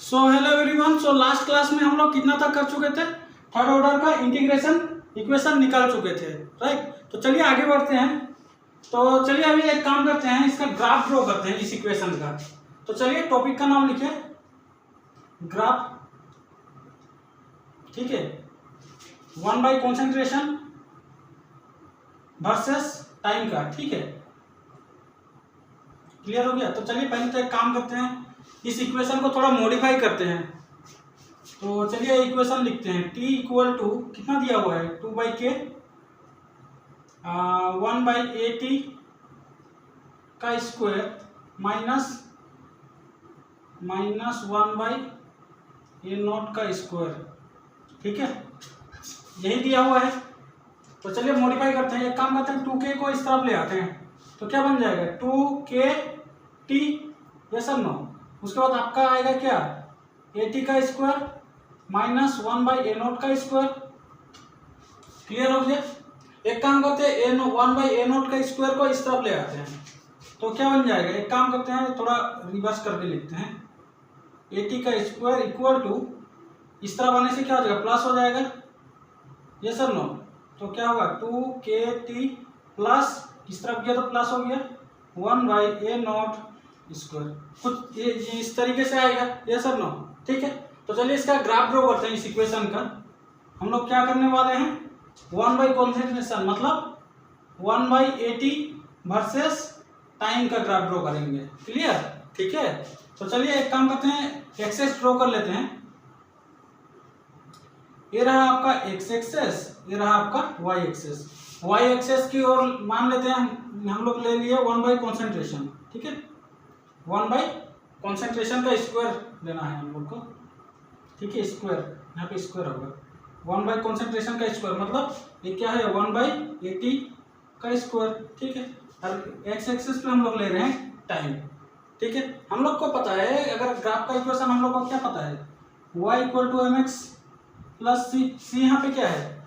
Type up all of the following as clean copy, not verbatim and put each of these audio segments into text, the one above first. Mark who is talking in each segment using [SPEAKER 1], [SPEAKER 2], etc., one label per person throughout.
[SPEAKER 1] So hello everyone. So last class में हम लोग कितना तक कर चुके थे? थर्ड ऑर्डर का इंटीग्रेशन इक्वेशन निकाल चुके थे, राइट। तो चलिए आगे बढ़ते हैं। तो चलिए अभी एक काम करते हैं, इसका ग्राफ ड्रॉ करते हैं इस इक्वेशन का। तो चलिए टॉपिक का नाम लिखिए ग्राफ, ठीक है। 1 बाई कॉन्सेंट्रेशन वर्सेस टाइम का, ठीक है। क्लियर हो गया? तो चलिए पहले तो एक काम करते हैं, इस इक्वेशन को थोड़ा मॉडिफाई करते हैं। तो चलिए इक्वेशन लिखते हैं t इक्वल टू कितना दिया हुआ है 2 बाई के 1 बाई ए टी का square minus 1 by A not का स्क्वायर, ठीक है। यही दिया हुआ है। तो चलिए मॉडिफाई करते हैं, एक काम करते हैं 2k को इस तरफ ले आते हैं। तो क्या बन जाएगा 2k t, यस और नो। उसके बाद आपका आएगा क्या ए टी का square minus 1 by A note का स्क्वायर। क्लियर हो गया? एक काम करते हैं 1 बाई ए नोट का स्क्वायर को इस तरफ ले आते हैं। तो क्या बन जाएगा, एक काम करते हैं थोड़ा रिवर्स करके लिखते हैं, ए टी का स्क्वायर इक्वल टू इस तरफ आने से क्या हो जाएगा प्लस हो जाएगा, यस और नो। तो क्या होगा 2kt प्लस इस तरफ गया तो प्लस हो गया 1 बाई ए नॉट स्क्वायर, कुछ ये इस तरीके से आएगा, यस और नो, ठीक है। तो चलिए इसका ग्राफ ड्रॉ करते हैं इस इक्वेशन का। हम लोग क्या करने वाले हैं 1 बाई कॉन्सेंट्रेशन मतलब 1 by A T versus time का ग्राफ ड्रॉ करेंगे। क्लियर? ठीक है। तो चलिए एक काम करते हैं एक्सेस ड्रॉ कर लेते हैं। ये रहा आपका एक्स एक्सेस, ये रहा आपका वाई एक्सेस। वाई एक्सेस की ओर मान लेते हैं हम लोग ले लिए 1 बाई कॉन्सेंट्रेशन, ठीक है। 1 बाई कॉन्सेंट्रेशन का स्क्वायर लेना है हम लोग को, ठीक है। स्क्वायर यहाँ पे स्क्वायर होगा 1 बाई कॉन्सेंट्रेशन का स्क्वायर मतलब ये क्या है 1 बाई ए टी का स्क्वायर, ठीक है। और एक्स एक्सेस पे हम लोग ले रहे हैं टाइम, ठीक है। हम लोग को पता है अगर ग्राफ का इक्वेशन हम लोग को क्या पता है y equal to M X plus C यहाँ पे क्या है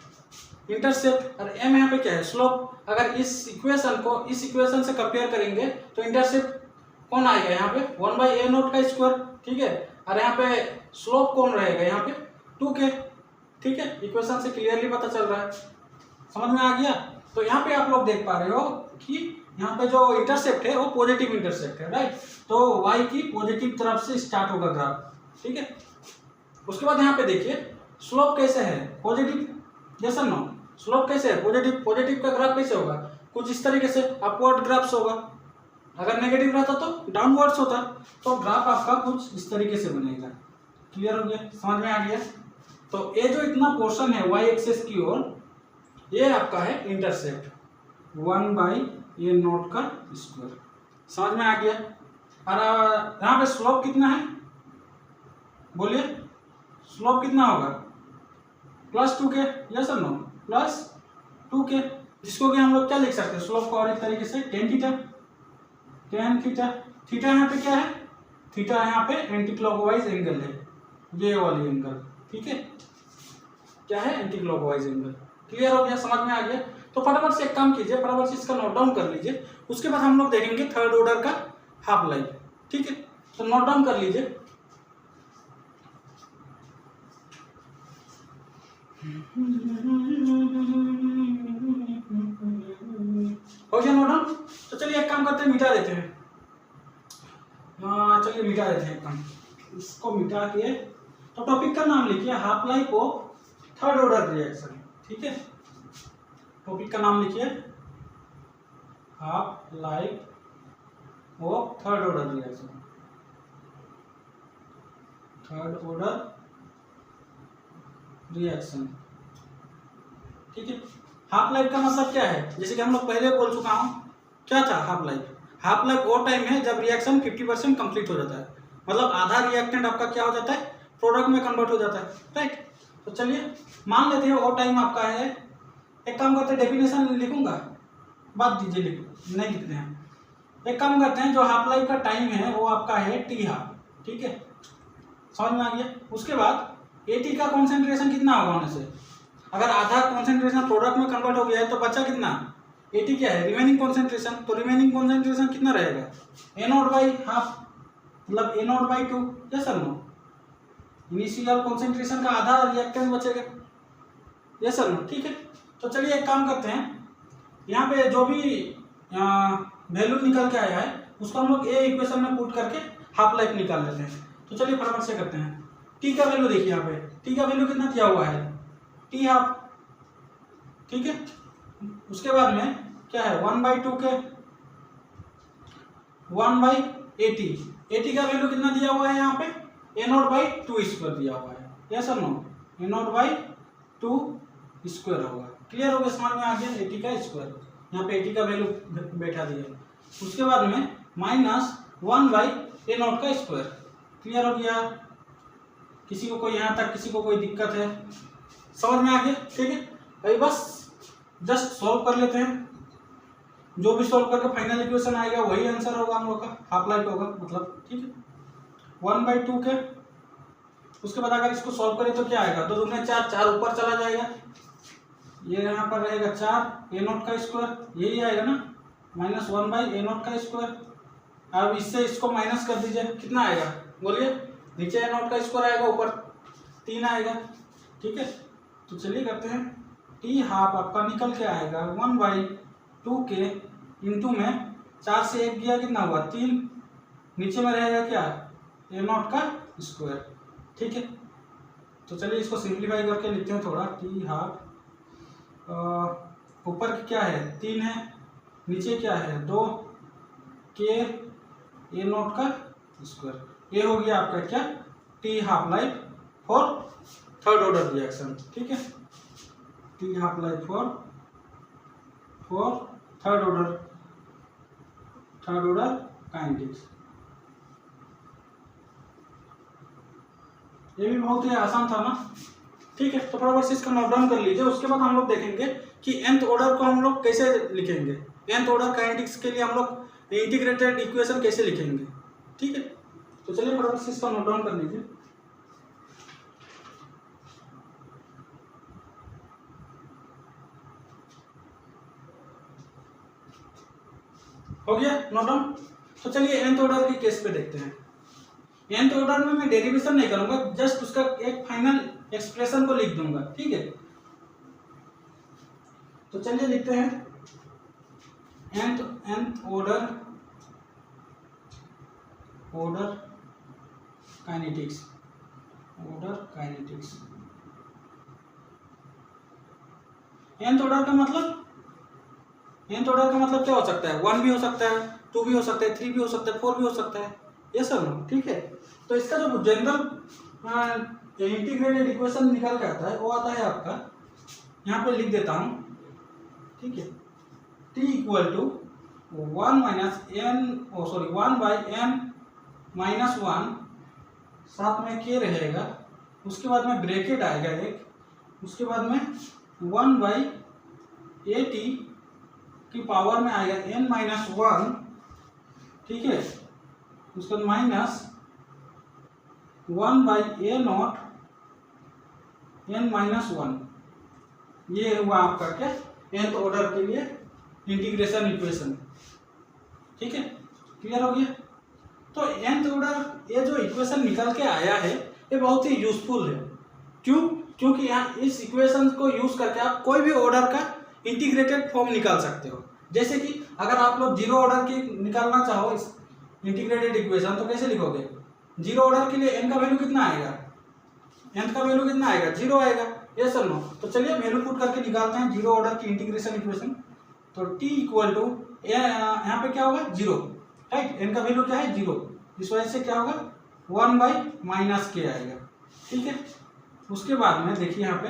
[SPEAKER 1] इंटरसेप्ट और m यहाँ पे क्या है स्लोप। अगर इस इक्वेशन से कंपेयर करेंगे तो इंटरसेप्ट कौन आएगा यहाँ पे 1 बाई ए नोट का स्क्वायर, ठीक है। और यहाँ पे स्लोप कौन रहेगा यहाँ पे 2k, ठीक है। इक्वेशन से क्लियरली पता चल रहा है, समझ में आ गया। तो यहाँ पे आप लोग देख पा रहे हो कि यहाँ पे जो इंटरसेप्ट है वो पॉजिटिव इंटरसेप्ट है, राइट। तो y की पॉजिटिव तरफ से स्टार्ट होगा ग्राफ, ठीक है। उसके बाद यहाँ पे देखिए स्लोप कैसे है पॉजिटिव, यस और नो। स्लोप कैसे है पॉजिटिव, पॉजिटिव का ग्राफ कैसे होगा कुछ इस तरीके से अपवर्ड ग्राफ्स होगा। अगर नेगेटिव रहता तो डाउनवर्ड्स होता। तो ग्राफ आपका कुछ इस तरीके से बनेगा। क्लियर हो गया? समझ में आ गया? तो ये जो इतना पोर्शन है वाई एक्सेस की ओर ये आपका है इंटरसेप्ट 1 बाई ए नोट का स्क्वायर, समझ में आ गया। और यहाँ पे स्लोप कितना है बोलिए, स्लोप कितना होगा प्लस 2k, यस और नो, प्लस 2k, जिसको कि हम लोग क्या लिख सकते हैं स्लोप को और एक तरीके से टेन थीटा। थीटा यहाँ पे क्या है, थीटा यहाँ पे एंटी क्लॉकवाइज एंगल है, ये वाली एंगल, ठीक है। क्या है एंटी क्लॉकवाइज एंगल। क्लियर हो गया? समझ में आ गया? तो फटाफट से एक काम कीजिए, फटाफट से इसका नोट डाउन कर लीजिए। उसके बाद हम लोग देखेंगे थर्ड ऑर्डर का हाफ लाइफ, ठीक है। तो नोट डाउन कर लीजिए। हो गया नोट डाउन? तो चलिए एक काम करते हैं मिटा देते हैं। चलिए मिटा देते हैं काम, इसको मिटा के। तो टॉपिक का नाम लिखिए half life of third order reaction, ठीक है। टॉपिक का नाम लिखिए half life of third order reaction, third order reaction, ठीक है। हाफ लाइफ का मतलब क्या है, जैसे कि हम लोग पहले बोल चुका हूं क्या था हाफ लाइफ। हाफ लाइफ वो टाइम है जब रिएक्शन 50% कंप्लीट हो जाता है, मतलब आधा रिएक्टेंट आपका क्या हो जाता है प्रोडक्ट में कन्वर्ट हो जाता है, राइट। तो चलिए मान लेते हैं वो टाइम आपका है। एक काम करते हैं डेफिनेशन लिखूंगा, बात दीजिए नहीं लिखते हैं। एक काम करते हैं जो हाफ लाइफ का टाइम है वो आपका है टी हाफ, ठीक है। समझ में आ गया? उसके बाद ए टी का कॉन्सेंट्रेशन कितना होगा होने से, अगर आधा कॉन्सेंट्रेशन प्रोडक्ट में कन्वर्ट हो गया है तो बचा कितना ए टी क्या है रिमेनिंग कॉन्सेंट्रेशन। तो रिमेनिंग कॉन्सेंट्रेशन कितना रहेगा ए नॉट बाई हाफ मतलब ए नॉट बाई 2, यस और नो। इनिशियल कॉन्सेंट्रेशन का आधा रिएक्टेंट बचेगा। ये सर नो, ठीक है। तो चलिए एक काम करते हैं, यहाँ पे जो भी वैल्यू निकल के आया है उसको हम लोग ए इक्वेशन में पुट करके हाफ लाइफ निकाल लेते हैं। तो चलिए फटाफट से करते हैं। टी का वैल्यू देखिए, यहाँ पे टी का वैल्यू कितना दिया हुआ है, टी हाफ, ठीक है। उसके बाद में क्या है 1/2 के 1/80, 80 का वैल्यू कितना दिया हुआ है यहाँ पे, a0/2² दिया हुआ है। यस और नो, a0/2² होगा। क्लियर हो गया, समझ में आ गया, 80 का स्क्वायर, यहाँ पे 80 का वैल्यू बैठा दिया। उसके बाद में -1/a0²। क्लियर हो गया, किसी को कोई यहाँ तक किसी को कोई दिक्कत है, समझ में आ गया, ठीक है। अभी बस जस्ट सॉल्व कर लेते हैं, जो भी सॉल्व करके फाइनल इक्वेशन आएगा वही आंसर होगा हम लोग का, हाफ लाइफ होगा मतलब, ठीक है। 1/2 के, उसके बाद अगर इसको सॉल्व करें तो क्या आएगा, 2 दूनी 4, 4 ऊपर चला जाएगा, ये यहाँ पर रहेगा 4 a0², यही आएगा ना, -1/a0²। अब इससे इसको माइनस कर दीजिए, कितना आएगा बोलिए, नीचे a0² आएगा, ऊपर 3 आएगा, ठीक है। तो चलिए करते हैं, टी हाफ आपका निकल के आएगा 1/2 के इंटू में 4 से 1 गया, कितना हुआ 3, नीचे में रहेगा क्या a0², ठीक है। तो चलिए इसको सिंप्लीफाई करके लिखते हैं थोड़ा, टी हाफ ऊपर क्या है 3 है, नीचे क्या है 2 के a0², ये हो गया आपका क्या T half life for third order reaction, ठीक है। T half life for third order kinetics. ये भी बहुत ही आसान था ना, ठीक है। तो फटाफट से इसका नोट डाउन कर लीजिए। उसके बाद हम लोग देखेंगे कि nth ऑर्डर को हम लोग कैसे लिखेंगे, nth ऑर्डर काइनेटिक्स के लिए हम लोग इंटीग्रेटेड इक्वेशन कैसे लिखेंगे, ठीक है। तो चलिए फटाफट से इसका नोट डाउन कर लीजिए। हो गया नोट डाउन। तो चलिए nth ऑर्डर के केस पे देखते हैं। nth ऑर्डर में मैं डेरिवेशन नहीं करूंगा, जस्ट उसका एक फाइनल एक्सप्रेशन को लिख दूंगा, ठीक है। तो चलिए लिखते हैं nth order kinetics, nth order का मतलब, nth ऑर्डर का मतलब क्या हो सकता है, 1 भी हो सकता है, 2 भी हो सकता है, 3 भी हो सकता है, 4 भी हो सकता है, ये सब ना, ठीक है। तो इसका जो जनरल इंटीग्रेटेड इक्वेशन निकल के आता है वो आता है आपका, यहाँ पे लिख देता हूँ, ठीक है। t इक्वल टू 1/n-1 साथ में k रहेगा, उसके बाद में ब्रैकेट आएगा एक, उसके बाद में 1/at की पावर में आएगा n-1, ठीक है। उसके बाद माइनस 1/a0 n-1, ये हुआ आपका क्या nth ऑर्डर के लिए इंटीग्रेशन इक्वेशन, ठीक है। क्लियर हो गया। तो nth ऑर्डर ये जो इक्वेशन निकल के आया है ये बहुत ही यूजफुल है, क्यों, क्योंकि यहाँ इस इक्वेशन को यूज करके आप कोई भी ऑर्डर का इंटीग्रेटेड फॉर्म निकाल सकते हो। जैसे कि अगर आप लोग 0 ऑर्डर की निकालना चाहो इस इंटीग्रेटेड इक्वेशन, तो कैसे लिखोगे, 0 ऑर्डर के लिए n का वैल्यू कितना आएगा, nth का वैल्यू कितना आएगा, 0 आएगा, ये सर नो। तो चलिए वैल्यू पुट करके निकालते हैं 0 ऑर्डर की इंटीग्रेशन इक्वेशन। तो t इक्वल टू यहाँ पे क्या होगा 0, राइट, n का वैल्यू क्या है 0, इस वजह से क्या होगा 1/-k आएगा, ठीक है। उसके बाद में देखिए यहाँ पे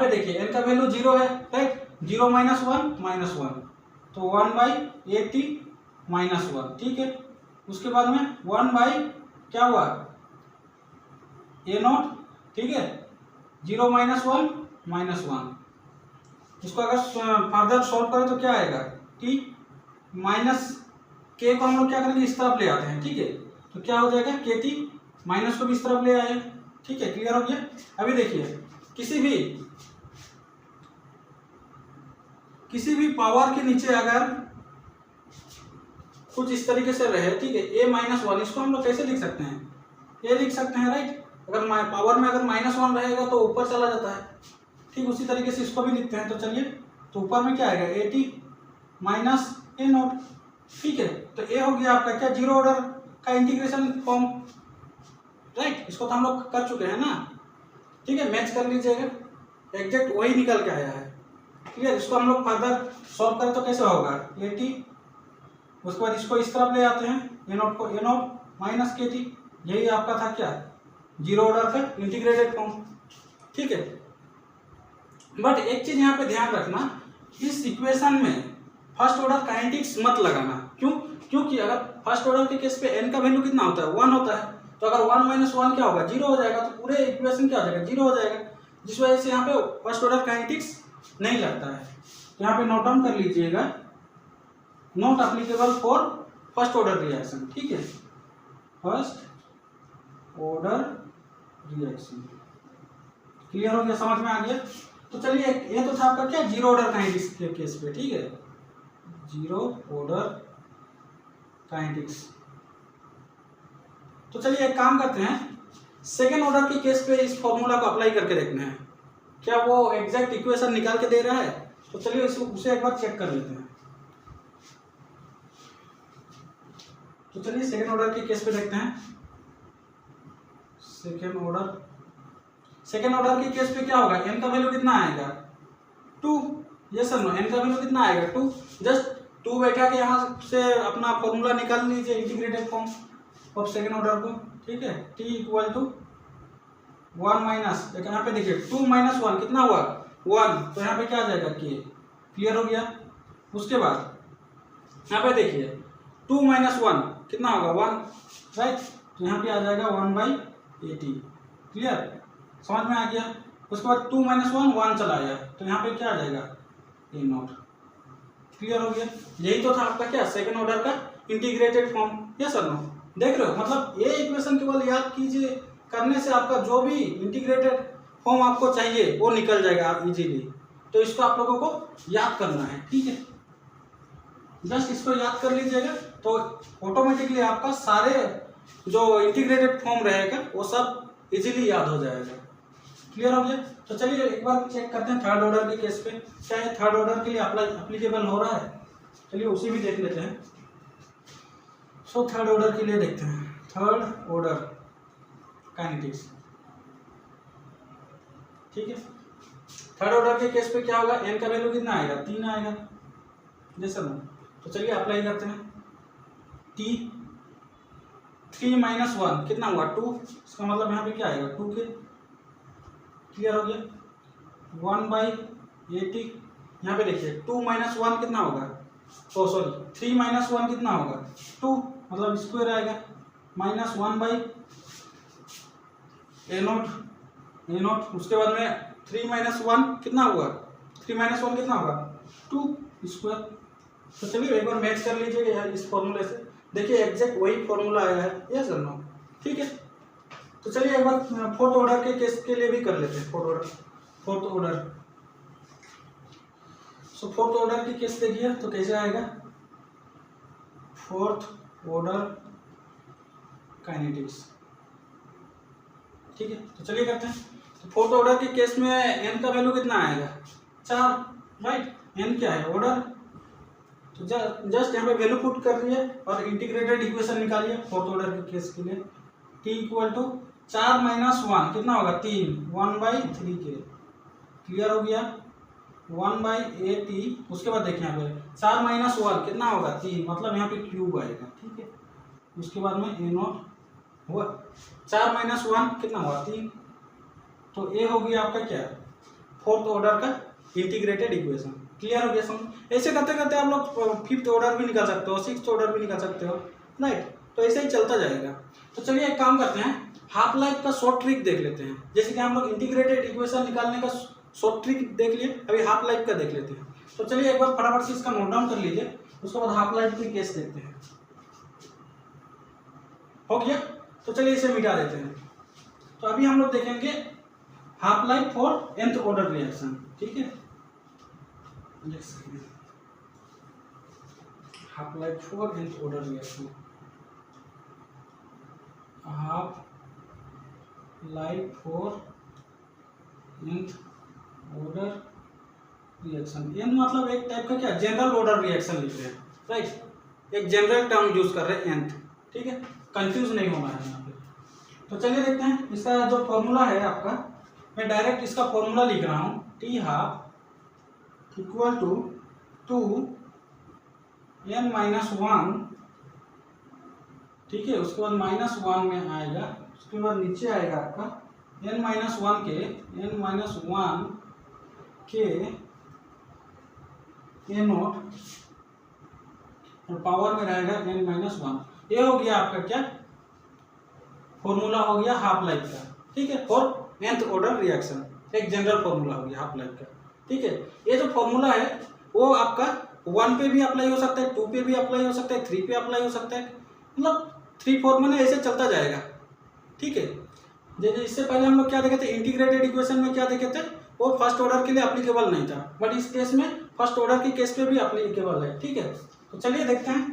[SPEAKER 1] देखिए n का वैल्यू 0 है, राइट, 0 - 1 तो 1/80 - 1, ठीक है। उसके बाद में 1/ क्या हुआ a0, ठीक है, 0 - 1 -1, इसको अगर फर्दर सॉल्व करें तो क्या आएगा t माइनस k को हम लोग क्या करेंगे इस तरफ ले आते हैं, ठीक है। तो क्या हो जाएगा kt, माइनस को भी इस तरफ ले आए, ठीक है। क्लियर हो गया। अभी देखिए किसी भी पावर के नीचे अगर कुछ इस तरीके से रहे, ठीक है, a - 1, इसको हम लोग कैसे लिख सकते हैं, ये लिख सकते हैं, राइट। अगर पावर में अगर -1 रहेगा तो ऊपर चला जाता है, ठीक उसी तरीके से इसको भी लिखते हैं। तो चलिए, तो ऊपर में क्या आएगा, AT माइनस A0, ठीक है। तो ये हो गया आपका क्या, जीरो ऑर्डर का इंटीग्रेशन फॉर्म, राइट। इसको तो हम लोग कर चुके हैं ना, ठीक है। मैच कर लीजिएगा, एग्जैक्ट वही निकल के आया है, क्लियर। इसको हम लोग फर्दर सॉल्व करें तो कैसे होगा, AT, उसके बाद इसको इस तरफ ले आते हैं, A0 को A0 माइनस KT, यही आपका था क्या, जीरो ऑर्डर का इंटीग्रेटेड फॉर्म, ठीक है। बट एक चीज यहाँ पे ध्यान रखना, इस इक्वेशन में फर्स्ट ऑर्डर काइनेटिक्स मत लगाना, क्यों, क्योंकि अगर फर्स्ट ऑर्डर के केस पे n का वैल्यू कितना होता है, 1 होता है। तो अगर 1 - 1 क्या होगा, 0 हो जाएगा, तो पूरे इक्वेशन क्या हो जाएगा, 0 हो जाएगा, जिस वजह से यहाँ पे फर्स्ट ऑर्डर काइनेटिक्स नहीं लगता है। तो यहाँ पे नोट डाउन कर लीजिएगा, not applicable for first order reaction, ठीक है, फर्स्ट ऑर्डर रिएक्शन, क्लियर हो गया, समझ में आ गया। तो चलिए, ये तो था आपका क्या, जीरो ऑर्डर काइनेटिक्स के केस पे, ठीक है, जीरो ऑर्डर काइनेटिक्स। तो चलिए एक काम करते हैं, सेकेंड ऑर्डर के केस पे इस फॉर्मूला को अप्लाई करके देखना है, क्या वो एग्जैक्ट इक्वेशन निकाल के दे रहा है। तो चलिए उसे एक बार चेक कर लेते हैं। तो चलिए सेकेंड ऑर्डर के केस पे देखते हैं, सेकेंड ऑर्डर के केस पे क्या होगा, n का वैल्यू कितना आएगा, 2, यस सर नो, n का वैल्यू कितना आएगा, 2, जस्ट 2 बैठा के यहाँ से अपना फॉर्मूला निकाल लीजिए, integrated form of second order को, ठीक है। t = 1 माइनस, यहाँ पे देखिए 2 - 1 कितना हुआ, 1, तो यहाँ पे क्या आ जाएगा, k, क्लियर हो गया। उसके बाद यहाँ पे देखिए 2 - 1 कितना होगा, 1, राइट। तो यहाँ पे आ जाएगा 1/80, क्लियर, समझ में आ गया। उसके बाद 2 - 1 1 चला आया, तो यहाँ पे क्या आ जाएगा, A0, क्लियर हो गया। यही तो था आपका क्या, सेकंड ऑर्डर का integrated form, yes sir no. देख रहे हो, मतलब ये इक्वेशन केवल याद कीजिए, करने से आपका जो भी इंटीग्रेटेड फॉर्म आपको चाहिए वो निकल जाएगा आप इजीली। तो इसको आप लोगों को याद करना है, ठीक है, जस्ट इसको याद कर लीजिएगा, तो ऑटोमेटिकली आपका सारे जो इंटीग्रेटेड फॉर्म रहेगा वो सब इजीली याद हो जाएगा, क्लियर हो गया। तो चलिए एक बार चेक करते हैं थर्ड ऑर्डर के केस पे, क्या है थर्ड ऑर्डर के लिए अप्लीकेबल हो रहा है, चलिए उसी भी देख लेते हैं। सो थर्ड ऑर्डर के लिए देखते हैं, थर्ड ऑर्डर काइनेटिक्स, ठीक है। थर्ड ऑर्डर के केस पे क्या होगा, n का वैल्यू कितना आएगा, 3 आएगा, जैसा ना। तो चलिए अप्लाई करते हैं, t 3 - 1 कितना हुआ, 2, इसका मतलब यहाँ पे क्या आएगा, 2k, क्लियर हो गया। 1/80, यहाँ पे देखिए 2 - 1 कितना होगा, ओ सॉरी 3 - 1 कितना होगा, 2, मतलब स्क्वायर आएगा, -1/A0, उसके बाद में 3 - 1 कितना हुआ, 3 - 1 कितना होगा, 2 स्क्वायर। तो चलिए एक बार मैच कर लीजिएगा यार इस फॉर्मूले से, देखिए एग्जैक्ट वही फॉर्मूला आया है, यस सर नो, ठीक है। तो चलिए एक बार फोर्थ ऑर्डर के केस के लिए भी कर लेते हैं, फोर्थ ऑर्डर। सो फोर्थ ऑर्डर के केस देखिए तो कैसे आएगा, फोर्थ ऑर्डर काइनेटिक्स, ठीक है। तो चलिए करते हैं, तो फोर्थ ऑर्डर के केस में n का वैल्यू कितना आएगा, 4, राइट, n क्या है, ऑर्डर। तो जस्ट यहाँ पे वैल्यू पुट कर दिए और इंटीग्रेटेड इक्वेशन निकालिए फोर्थ ऑर्डर के केस के लिए, t = 4 - 1 कितना होगा, 3, 1/3k, क्लियर हो गया, 1/80। उसके बाद देखिए यहाँ पे 4 - 1 कितना होगा, 3, मतलब यहाँ पे क्यूब आएगा, ठीक है। उसके बाद में A0 हुआ, 4 - 1 कितना हुआ, 3, तो ये हो गया आपका क्या, फोर्थ ऑर्डर का इंटीग्रेटेड इक्वेशन, क्लियर हो गया समझ। ऐसे करते करते आप लोग फिफ्थ ऑर्डर भी निकाल सकते हो, सिक्स्थ ऑर्डर भी निकाल सकते हो, राइट। तो ऐसे ही चलता जाएगा। तो चलिए एक काम करते हैं, हाफ लाइफ का शॉर्ट ट्रिक देख लेते हैं, जैसे कि हम लोग इंटीग्रेटेड इक्वेशन निकालने का शॉर्ट ट्रिक देख लिए, अभी हाफ लाइफ का देख लेते हैं। तो चलिए एक बार फटाफट से इसका नोट डाउन कर लीजिए, उसके बाद हाफ लाइफ के केस देखते हैं, हो गया। तो चलिए इसे मिटा देते हैं। तो अभी हम लोग देखेंगे half life for nth order reaction, ठीक है, half life for nth order reaction, half like for nth order reaction. N मतलब एक टाइप का क्या जनरल ऑर्डर रिएक्शन लिख रहे हैं, राइट, एक जनरल टर्म यूज कर रहे हैं nth, ठीक है, कंफ्यूज नहीं होना है यहाँ पे। तो चलिए देखते हैं इसका जो फॉर्मूला है आपका, मैं डायरेक्ट इसका फॉर्मूला लिख रहा हूँ, T half equal to 2n-1, ठीक है, उसके बाद -1 में आएगा, उसके बाद नीचे आएगा आपका n-1 के a नॉट और पावर में रहेगा n-1। ये हो गया आपका क्या फॉर्मूला हो गया हाफ लाइफ का, ठीक है, फॉर nth ऑर्डर रिएक्शन, एक जनरल फॉर्मूला हो गया हाफ लाइफ का, ठीक है। ये जो फॉर्मूला है वो आपका 1 पे भी अप्लाई हो सकता है, 2 पे भी अप्लाई हो सकता है, 3 पे अप्लाई हो सकता है, मतलब 3-4 में ऐसे चलता जाएगा, ठीक है। जैसे इससे पहले हम लोग क्या देखे थे, इंटीग्रेटेड इक्वेशन में क्या देखे थे, वो फर्स्ट ऑर्डर के लिए एप्लीकेबल नहीं था, बट इस केस में फर्स्ट ऑर्डर के केस पे भी एप्लीकेबल है, ठीक है। तो चलिए देखते हैं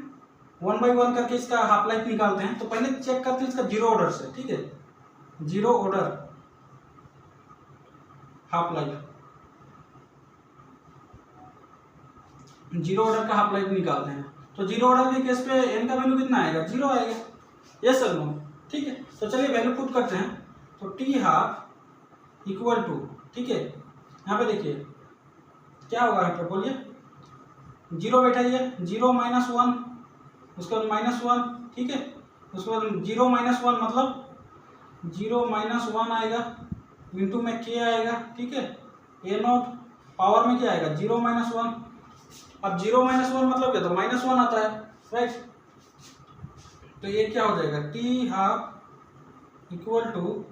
[SPEAKER 1] 1 बाई 1 करके इसका हाफ लाइफ निकालते हैं। तो पहले चेक करते हैं इसका जीरो ऑर्डर से, ठीक है, zero order half life, zero order का हाफ लाइफ निकालते हैं। तो जीरो ऑर्डर के केस पे n का वैल्यू कितना आएगा, 0 आएगा, यस सर नो, ठीक है। तो चलिए वैल्यू पुट करते हैं। तो टी हाफ इक्वल टू, ठीक है, यहाँ पे देखिए क्या होगा, यहाँ पे बोलिए, 0 बैठाइए, 0 -1, उसके बाद -1, ठीक है, उसके बाद 0 -1 मतलब 0 -1 आएगा, इंटू में k आएगा, ठीक है, a नॉट पावर में क्या आएगा 0 -1। अब 0 -1 मतलब क्या, तो -1 आता है, राइट। तो ये क्या हो जाएगा, टी हाफ इक्वल टू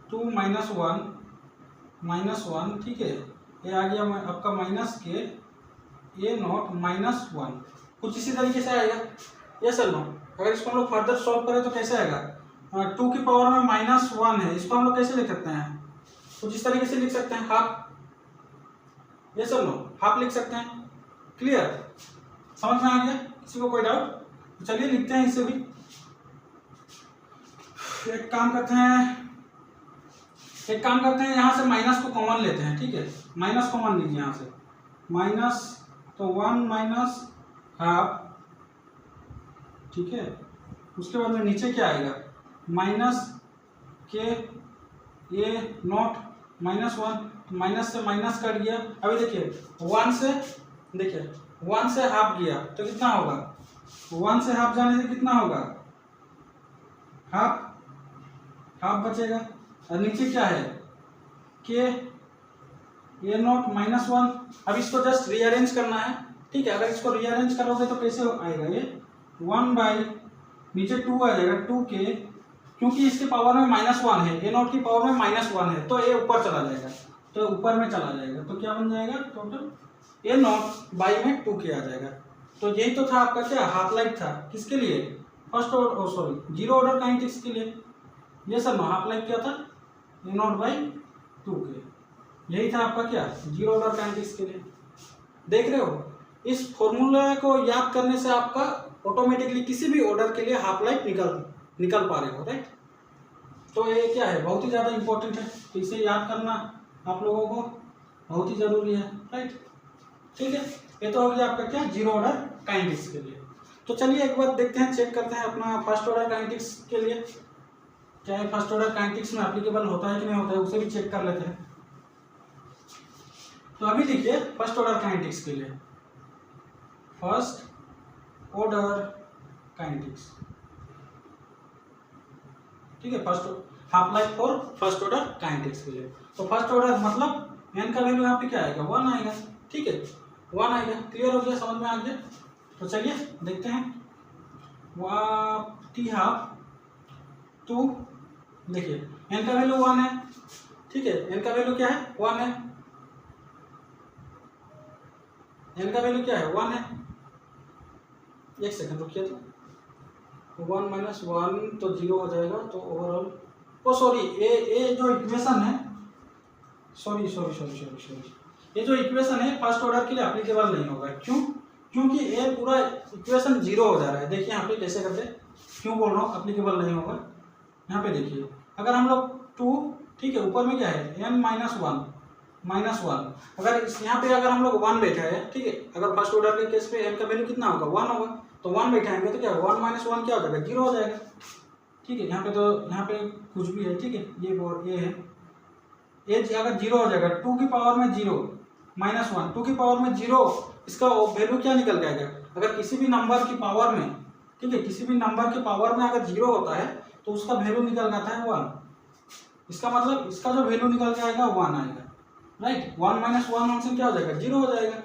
[SPEAKER 1] 2 -1, ठीक है, ये आ गया आपका माइनस के a नॉट -1, कुछ इसी तरीके से आएगा, ये सर नो। अगर इसको हम लोग फर्दर सॉल्व करें तो कैसे आएगा, 2 की पावर में -1 है, इसको हम लोग कैसे लिख सकते हैं, कुछ इस तरीके से लिख सकते हैं, हाफ, ये सर नो, हाफ लिख सकते हैं, क्लियर, समझ में आ गया, किसी को कोई डाउट। तो चलिए लिखते हैं इसे भी, एक काम करते हैं यहाँ से माइनस को कॉमन लेते हैं, ठीक है, माइनस कॉमन लीजिए यहाँ से, माइनस तो 1 माइनस हाफ, ठीक है, उसके बाद में नीचे क्या आएगा, माइनस के ए नॉट -1, माइनस से माइनस कट गया। अभी देखिए 1 से हाफ गया तो कितना होगा, 1 से हाफ जाने से कितना होगा, हाफ बचेगा, और नीचे क्या है के ए नॉट -1। अब इसको जस्ट रीअरेंज करना है, ठीक है, अगर इसको रीअरेंज करोगे तो कैसे आएगा, ये 1 बाई नीचे 2 आ जाएगा, 2 के, क्योंकि इसके पावर में -1 है, ए नॉट की पावर में -1 है, तो ए ऊपर चला जाएगा, तो ऊपर में चला जाएगा, तो क्या बन जाएगा टोटल, ए नॉट बाई में 2 के आ जाएगा। तो यही तो था आपका क्या हाफ लाइफ था, किसके लिए, first order, sorry zero order kinetics के लिए, ये सर हाफ लाइफ क्या था, ए नॉट बाई 2 के, यही था आपका क्या जीरो ऑर्डर काइनेटिक्स के लिए। देख रहे हो, इस फॉर्मूला को याद करने से आपका ऑटोमेटिकली किसी भी ऑर्डर के लिए हाफ लाइफ निकल पा रहे हो, राइट। तो ये क्या है, बहुत ही ज़्यादा इंपॉर्टेंट है, तो इसे याद करना आप लोगों को बहुत ही ज़रूरी है, राइट, ठीक है। ये तो हो गया आपका क्या जीरो ऑर्डर काइनेटिक्स के लिए। तो चलिए एक बार देखते हैं, चेक करते हैं अपना फर्स्ट ऑर्डर काइनेटिक्स के लिए, क्या है फर्स्ट ऑर्डर काइनेटिक्स में एप्लीकेबल होता है कि नहीं होता है, उसे भी चेक कर लेते हैं। तो अभी देखिए फर्स्ट ऑर्डर काइनेटिक्स के लिए, फर्स्ट ऑर्डर काइनेटिक्स, ठीक है, first half life for first order kinetics के लिए। तो फर्स्ट ऑर्डर मतलब एन का वैल्यू यहाँ पे क्या आएगा, 1 आएगा, ठीक है, 1 आएगा, क्लियर हो गया, समझ में आ गया। तो चलिए देखते हैं, टी हाफ 2, देखिए एन का वैल्यू 1 है, ठीक है, एन का वैल्यू क्या है 1 है, एन का वैल्यू क्या है 1 है, एक सेकंड रुकिए, तो 1 -1 तो 0 हो जाएगा, तो ओवरऑल, ओ सॉरी, ये जो इक्वेशन है, सॉरी, ये जो इक्वेशन है फर्स्ट ऑर्डर के लिए एप्लीकेबल नहीं होगा, क्यों, क्योंकि ये पूरा इक्वेशन 0 हो जा रहा है। देखिए यहाँ पे कैसे करते, क्यों बोल रहा हूँ एप्लीकेबल नहीं होगा, यहाँ पे देखिए, अगर हम लोग 2, ठीक है, ऊपर में क्या है n माइनस वन, अगर इस यहाँ पे अगर हम लोग 1 बैठाए, ठीक है, अगर फर्स्ट ऑर्डर के केस पे n का वैल्यू कितना होगा 1 होगा, तो 1 बैठाएंगे तो क्या 1 माइनस 1 क्या हो जाएगा 0 हो जाएगा, ठीक है। यहाँ पे तो यहाँ पे कुछ भी है, ठीक है, ये है, ये अगर 0 हो जाएगा 2 की पावर में 0 माइनस 1, 2 की पावर में 0, इसका वैल्यू क्या निकल के आएगा, अगर किसी भी नंबर की पावर में, ठीक है, किसी भी नंबर के पावर में अगर 0 होता है तो उसका वैल्यू निकल जाता है 1। इसका मतलब इसका जो वैल्यू निकल के आएगा 1 आएगा, राइट। 1 माइनस 1 से क्या हो जाएगा 0 हो जाएगा,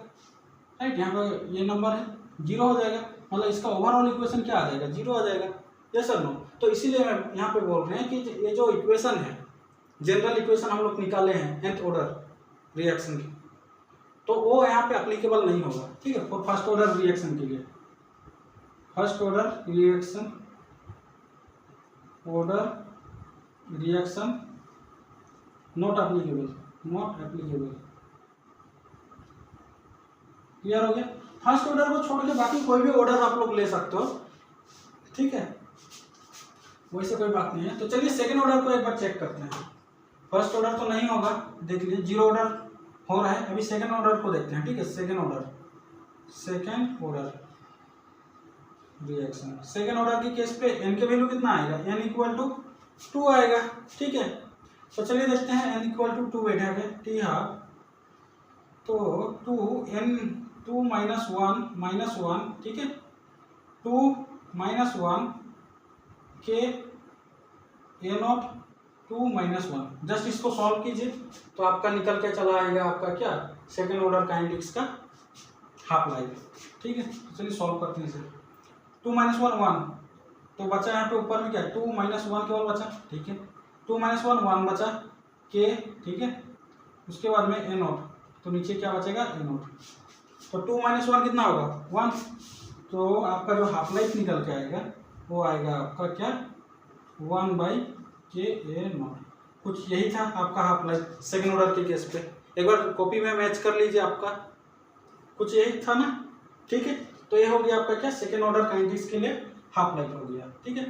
[SPEAKER 1] राइट। यहाँ पे ये नंबर है 0 हो जाएगा, मतलब इसका ओवरऑल इक्वेशन क्या आ जाएगा 0 आ जाएगा, यस और नो। तो इसीलिए मैं यहाँ पे बोल रहे हैं कि ये जो इक्वेशन है, जनरल इक्वेशन हम लोग निकाले हैं nth ऑर्डर रिएक्शन की, तो वो यहाँ पे अप्लीकेबल नहीं होगा, ठीक है, फॉर फर्स्ट ऑर्डर रिएक्शन के लिए। First order reaction not applicable, clear हो गया। फर्स्ट ऑर्डर को छोड़ के बाकी कोई भी ऑर्डर आप लोग ले सकते हो, ठीक है, वैसे कोई बात नहीं है। तो चलिए सेकंड ऑर्डर को एक बार चेक करते हैं। फर्स्ट ऑर्डर तो नहीं होगा, देख लीजिए 0 ऑर्डर हो रहा है, अभी सेकंड ऑर्डर को देखते हैं, ठीक है। Second order reaction, second order के केस पे n के वैल्यू कितना आएगा, n इक्वल टू 2 आएगा, ठीक है। तो चलिए देखते हैं n इक्वल टू 2 बैठा है टी हाफ, तो 2 माइनस वन, ठीक है, 2 माइनस 1 के ए नॉट 2 माइनस 1, जस्ट इसको सॉल्व कीजिए तो आपका निकल के चला आएगा आपका क्या सेकेंड ऑर्डर काइनेटिक्स का हाफ लाइफ, ठीक है। तो चलिए सॉल्व करते हैं इसे। 2 माइनस 1 तो बचा यहाँ पे ऊपर में क्या 2 माइनस 1 केवल बचा, ठीक है, 2 माइनस 1 बचा के, ठीक है, उसके बाद में ए नॉट, तो नीचे क्या बचेगा ए नॉट, तो 2 माइनस 1 कितना होगा 1, तो आपका जो हाफ लाइफ निकल के आएगा वो आएगा आपका क्या 1 बाई के ए नॉट। कुछ यही था आपका हाफ लाइफ सेकेंड ऑर्डर के केस पे, एक बार कॉपी में मैच कर लीजिए, आपका कुछ यही था ना, ठीक है। तो ये हो गया आपका क्या सेकेंड ऑर्डर काइनेटिक्स के लिए हाफ लाइफ हो गया, ठीक है।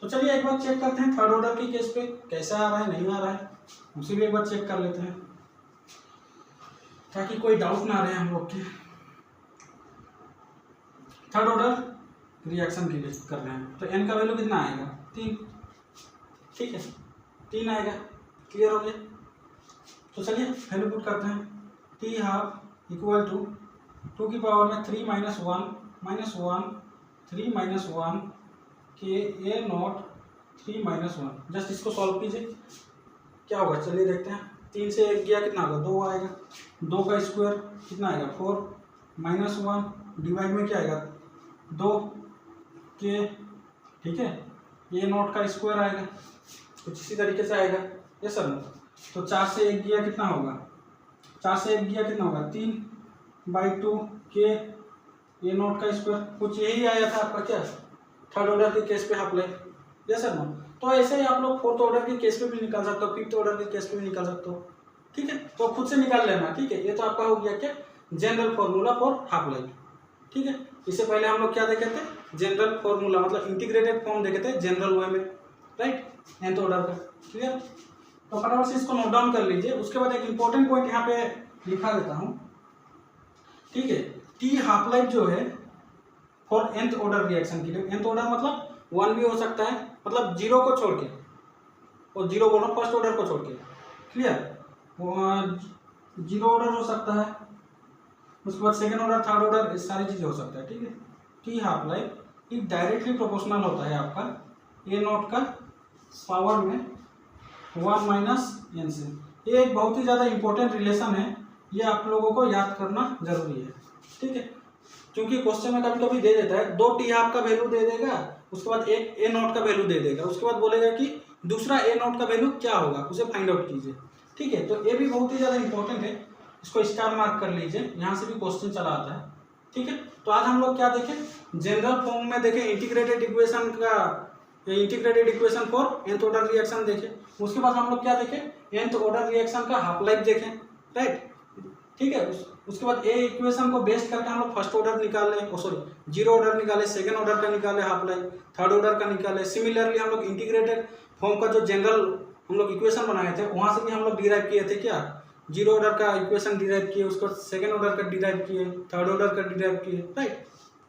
[SPEAKER 1] तो चलिए एक बार चेक करते हैं थर्ड ऑर्डर के केस पे कैसा आ रहा है, नहीं आ रहा है, उसे भी एक बार चेक कर लेते हैं ताकि कोई डाउट ना रहे हम लोग के। थर्ड ऑर्डर रिएक्शन के लिए कर रहे हैं, तो n का वैल्यू कितना आएगा 3, ठीक है, 3 आएगा, क्लियर हो गया। तो चलिए वैल्यू पुट करते हैं, टी हाफ इक्वल टू 2 की पावर में 3 माइनस 1 3 माइनस 1 के ए नॉट 3 माइनस 1, जस्ट इसको सॉल्व कीजिए क्या होगा, चलिए देखते हैं। 3 से 1 गया कितना होगा 2 आएगा, 2 का स्क्वायर कितना आएगा 4 माइनस 1 डिवाइड में क्या आएगा 2 के, ठीक है, ए नॉट का स्क्वायर आएगा, कुछ इसी तरीके से आएगा, ये सर। तो 4 से 1 गया कितना होगा, 4 से 1 गया कितना होगा 3/2 के ए नॉट का स्क्वायर, कुछ यही आया था आपका क्या थर्ड ऑर्डर के केस पे half life, yes sir no. तो ऐसे ही आप लोग फोर्थ ऑर्डर के केस पे भी निकाल सकते हो, फिफ्थ ऑर्डर के केस पे भी निकाल सकते हो, ठीक है। तो खुद से निकाल लेना, ठीक है। ये तो आपका हो गया क्या general formula for half life, ठीक है। इससे पहले हम लोग क्या देखे थे जनरल फॉर्मूला, मतलब इंटीग्रेटेड फॉर्म देखे थे जनरल वे में, राइट, nth ऑर्डर का, क्लियर। तो फटाफट से इसको नोट डाउन कर लीजिए। उसके बाद एक इंपॉर्टेंट पॉइंट यहाँ पे लिखा देता हूँ, ठीक है। टी हाफ लाइफ जो है फॉर nth ऑर्डर रिएक्शन के लिए, nth ऑर्डर मतलब 1 भी हो सकता है, मतलब 0 को छोड़ के, और 0 बोलो फर्स्ट ऑर्डर को छोड़ के, क्लियर, 0 ऑर्डर हो सकता है, उसके बाद सेकेंड ऑर्डर थर्ड ऑर्डर सारी चीज़ें हो सकता है, ठीक है। टी हाफ लाइफ ये डायरेक्टली प्रोपोर्शनल होता है आपका ए नॉट का पावर में 1 माइनस एन से। ये एक बहुत ही ज़्यादा इंपॉर्टेंट रिलेशन है, ये आप लोगों को याद करना जरूरी है, ठीक है, क्योंकि क्वेश्चन में कभी कभी दे देता है 2 टी हाफ का वैल्यू दे देगा, उसके बाद एक ए नॉट का वैल्यू दे देगा, उसके बाद बोलेगा कि दूसरा ए नॉट का वैल्यू क्या होगा, उसे फाइंड आउट कीजिए, ठीक है। तो ये भी बहुत ही ज़्यादा इंपॉर्टेंट है, इसको स्टार मार्क कर लीजिए, यहाँ से भी क्वेश्चन चला आता है, ठीक है। तो आज हम लोग क्या देखें, जनरल फॉर्म में देखें इंटीग्रेटेड इक्वेशन का, integrated equation for nth order reaction देखें, उसके बाद हम लोग क्या देखें nth ऑर्डर रिएक्शन का हाफ लाइफ देखें, राइट। ठीक है। उसके बाद ए इक्वेशन को बेस्ड करके हम लोग फर्स्ट ऑर्डर निकाले, जीरो ऑर्डर निकाले, सेकंड ऑर्डर का निकाले हाफ लाइन, थर्ड ऑर्डर का निकाले। सिमिलरली हम लोग इंटीग्रेटेड फॉर्म का जो जनरल हम लोग इक्वेशन बनाए थे वहाँ से भी हम लोग डिराइव किए थे क्या, जीरो ऑर्डर का इक्वेशन डिराइव किए, उसको सेकंड ऑर्डर का डिराइव किए, थर्ड ऑर्डर का डिराइव किए, राइट।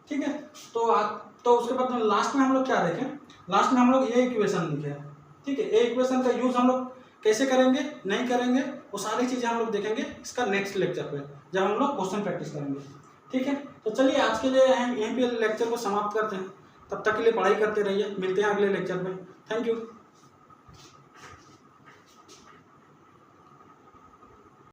[SPEAKER 1] ठीक है। तो उसके बाद लास्ट में हम लोग क्या देखें, लास्ट में हम लोग ये इक्वेशन लिखे हैं। ठीक है। ए इक्वेशन का यूज हम लोग कैसे करेंगे, नहीं करेंगे, वो सारी चीज़ें हम लोग देखेंगे इसका नेक्स्ट लेक्चर पे, जब हम लोग क्वेश्चन प्रैक्टिस करेंगे। ठीक है। तो चलिए आज के लिए हम यहीं पे लेक्चर को समाप्त करते हैं। तब तक के लिए पढ़ाई करते रहिए, मिलते हैं अगले लेक्चर में। Thank you.